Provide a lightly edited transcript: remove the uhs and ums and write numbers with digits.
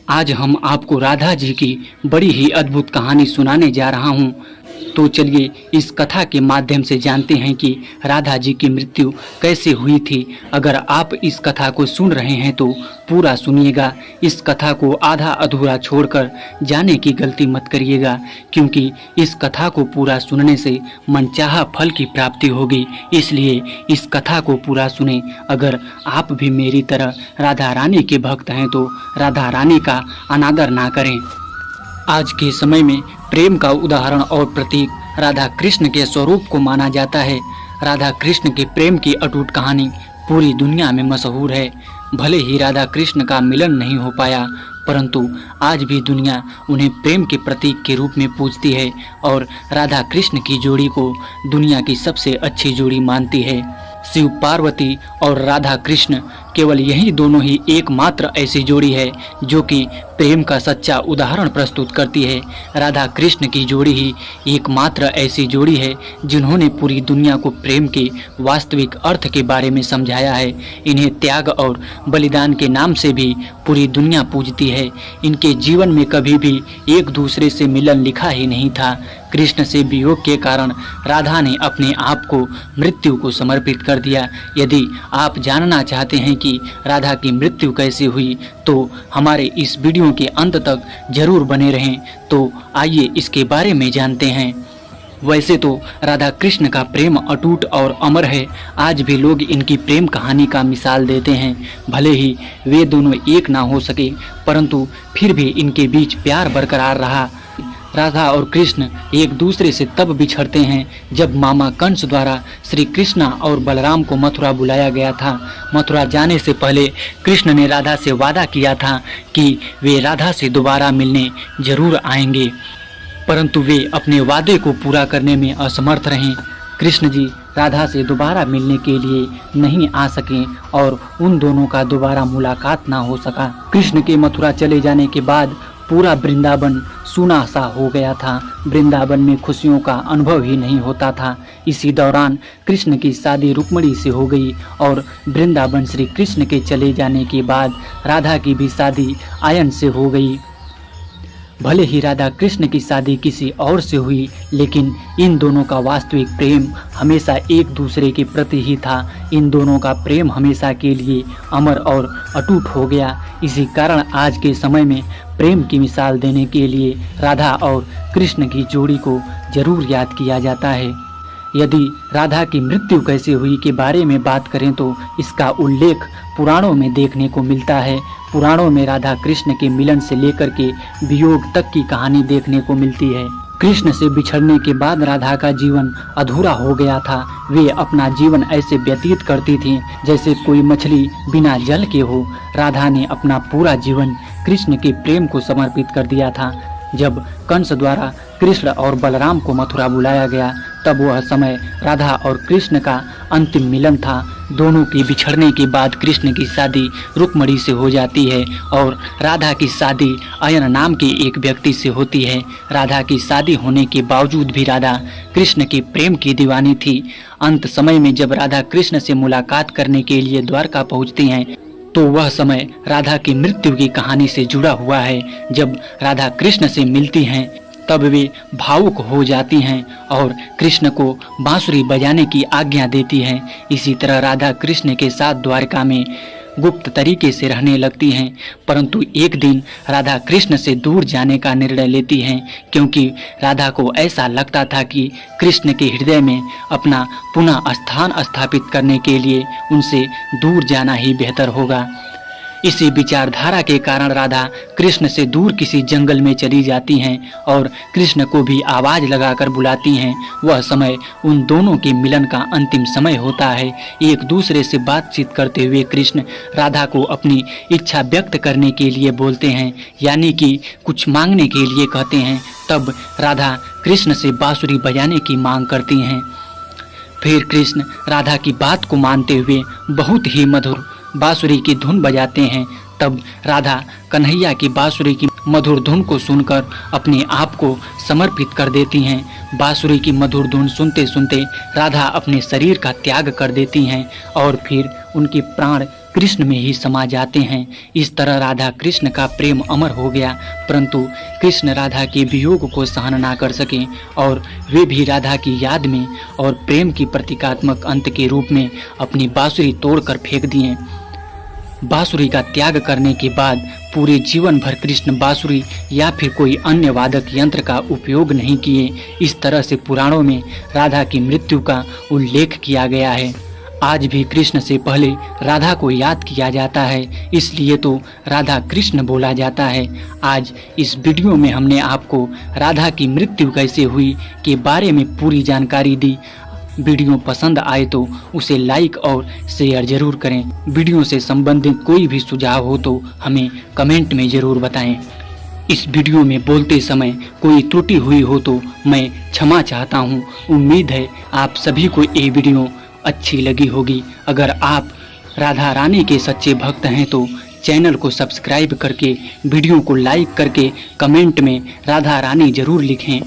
आज हम आपको राधा जी की बड़ी ही अद्भुत कहानी सुनाने जा रहा हूँ। तो चलिए इस कथा के माध्यम से जानते हैं कि राधा जी की मृत्यु कैसे हुई थी। अगर आप इस कथा को सुन रहे हैं तो पूरा सुनिएगा। इस कथा को आधा अधूरा छोड़कर जाने की गलती मत करिएगा, क्योंकि इस कथा को पूरा सुनने से मनचाहा फल की प्राप्ति होगी। इसलिए इस कथा को पूरा सुने। अगर आप भी मेरी तरह राधा रानी के भक्त हैं तो राधा रानी का अनादर ना करें। आज के समय में प्रेम का उदाहरण और प्रतीक राधा कृष्ण के स्वरूप को माना जाता है। राधा कृष्ण के प्रेम की अटूट कहानी पूरी दुनिया में मशहूर है। भले ही राधा कृष्ण का मिलन नहीं हो पाया, परंतु आज भी दुनिया उन्हें प्रेम के प्रतीक के रूप में पूजती है और राधा कृष्ण की जोड़ी को दुनिया की सबसे अच्छी जोड़ी मानती है। शिव पार्वती और राधा कृष्ण केवल यही दोनों ही एकमात्र ऐसी जोड़ी है जो कि प्रेम का सच्चा उदाहरण प्रस्तुत करती है। राधा कृष्ण की जोड़ी ही एकमात्र ऐसी जोड़ी है जिन्होंने पूरी दुनिया को प्रेम के वास्तविक अर्थ के बारे में समझाया है। इन्हें त्याग और बलिदान के नाम से भी पूरी दुनिया पूजती है। इनके जीवन में कभी भी एक दूसरे से मिलन लिखा ही नहीं था। कृष्ण से वियोग के कारण राधा ने अपने आप को मृत्यु को समर्पित कर दिया। यदि आप जानना चाहते हैं कि राधा की मृत्यु कैसे हुई तो हमारे इस वीडियो के अंत तक जरूर बने रहें। तो आइए इसके बारे में जानते हैं। वैसे तो राधा कृष्ण का प्रेम अटूट और अमर है। आज भी लोग इनकी प्रेम कहानी का मिसाल देते हैं। भले ही वे दोनों एक ना हो सके, परंतु फिर भी इनके बीच प्यार बरकरार रहा। राधा और कृष्ण एक दूसरे से तब बिछड़ते हैं जब मामा कंस द्वारा श्री कृष्ण और बलराम को मथुरा बुलाया गया था। मथुरा जाने से पहले कृष्ण ने राधा से वादा किया था कि वे राधा से दोबारा मिलने जरूर आएंगे, परंतु वे अपने वादे को पूरा करने में असमर्थ रहे। कृष्ण जी राधा से दोबारा मिलने के लिए नहीं आ सके और उन दोनों का दोबारा मुलाकात ना हो सका। कृष्ण के मथुरा चले जाने के बाद पूरा वृंदावन सूना सा हो गया था। वृंदावन में खुशियों का अनुभव ही नहीं होता था। इसी दौरान कृष्ण की शादी रुक्मिणी से हो गई और वृंदावन श्री कृष्ण के चले जाने के बाद राधा की भी शादी आयन से हो गई। भले ही राधा कृष्ण की शादी किसी और से हुई, लेकिन इन दोनों का वास्तविक प्रेम हमेशा एक दूसरे के प्रति ही था। इन दोनों का प्रेम हमेशा के लिए अमर और अटूट हो गया। इसी कारण आज के समय में प्रेम की मिसाल देने के लिए राधा और कृष्ण की जोड़ी को जरूर याद किया जाता है। यदि राधा की मृत्यु कैसे हुई के बारे में बात करें तो इसका उल्लेख पुराणों में देखने को मिलता है। पुराणों में राधा कृष्ण के मिलन से लेकर के वियोग तक की कहानी देखने को मिलती है। कृष्ण से बिछड़ने के बाद राधा का जीवन अधूरा हो गया था। वे अपना जीवन ऐसे व्यतीत करती थीं जैसे कोई मछली बिना जल के हो। राधा ने अपना पूरा जीवन कृष्ण के प्रेम को समर्पित कर दिया था। जब कंस द्वारा कृष्ण और बलराम को मथुरा बुलाया गया तब वह समय राधा और कृष्ण का अंतिम मिलन था। दोनों की बिछड़ने के बाद कृष्ण की शादी रुक्मिणी से हो जाती है और राधा की शादी अयन नाम के एक व्यक्ति से होती है। राधा की शादी होने के बावजूद भी राधा कृष्ण के प्रेम की दीवानी थी। अंत समय में जब राधा कृष्ण से मुलाकात करने के लिए द्वारका पहुंचती हैं तो वह समय राधा की मृत्यु की कहानी से जुड़ा हुआ है। जब राधा कृष्ण से मिलती हैं तब वे भावुक हो जाती हैं और कृष्ण को बांसुरी बजाने की आज्ञा देती हैं। इसी तरह राधा कृष्ण के साथ द्वारका में गुप्त तरीके से रहने लगती हैं, परंतु एक दिन राधा कृष्ण से दूर जाने का निर्णय लेती हैं, क्योंकि राधा को ऐसा लगता था कि कृष्ण के हृदय में अपना पुनः स्थान स्थापित करने के लिए उनसे दूर जाना ही बेहतर होगा। इसी विचारधारा के कारण राधा कृष्ण से दूर किसी जंगल में चली जाती हैं और कृष्ण को भी आवाज लगाकर बुलाती हैं। वह समय उन दोनों के मिलन का अंतिम समय होता है। एक दूसरे से बातचीत करते हुए कृष्ण राधा को अपनी इच्छा व्यक्त करने के लिए बोलते हैं, यानी कि कुछ मांगने के लिए कहते हैं। तब राधा कृष्ण से बांसुरी बजाने की मांग करती हैं। फिर कृष्ण राधा की बात को मानते हुए बहुत ही मधुर बांसुरी की धुन बजाते हैं। तब राधा कन्हैया की बांसुरी की मधुर धुन को सुनकर अपने आप को समर्पित कर देती हैं। बांसुरी की मधुर धुन सुनते सुनते राधा अपने शरीर का त्याग कर देती हैं और फिर उनके प्राण कृष्ण में ही समा जाते हैं। इस तरह राधा कृष्ण का प्रेम अमर हो गया, परंतु कृष्ण राधा के वियोग को सहन ना कर सके और वे भी राधा की याद में और प्रेम की प्रतीकात्मक अंत के रूप में अपनी बांसुरी तोड़कर फेंक दिए। बांसुरी का त्याग करने के बाद पूरे जीवन भर कृष्ण बांसुरी या फिर कोई अन्य वादक यंत्र का उपयोग नहीं किए। इस तरह से पुराणों में राधा की मृत्यु का उल्लेख किया गया है। आज भी कृष्ण से पहले राधा को याद किया जाता है, इसलिए तो राधा कृष्ण बोला जाता है। आज इस वीडियो में हमने आपको राधा की मृत्यु कैसे हुई के बारे में पूरी जानकारी दी। वीडियो पसंद आए तो उसे लाइक और शेयर जरूर करें। वीडियो से संबंधित कोई भी सुझाव हो तो हमें कमेंट में जरूर बताएं। इस वीडियो में बोलते समय कोई त्रुटि हुई हो तो मैं क्षमा चाहता हूं। उम्मीद है आप सभी को ये वीडियो अच्छी लगी होगी। अगर आप राधा रानी के सच्चे भक्त हैं तो चैनल को सब्सक्राइब करके वीडियो को लाइक करके कमेंट में राधा रानी जरूर लिखें।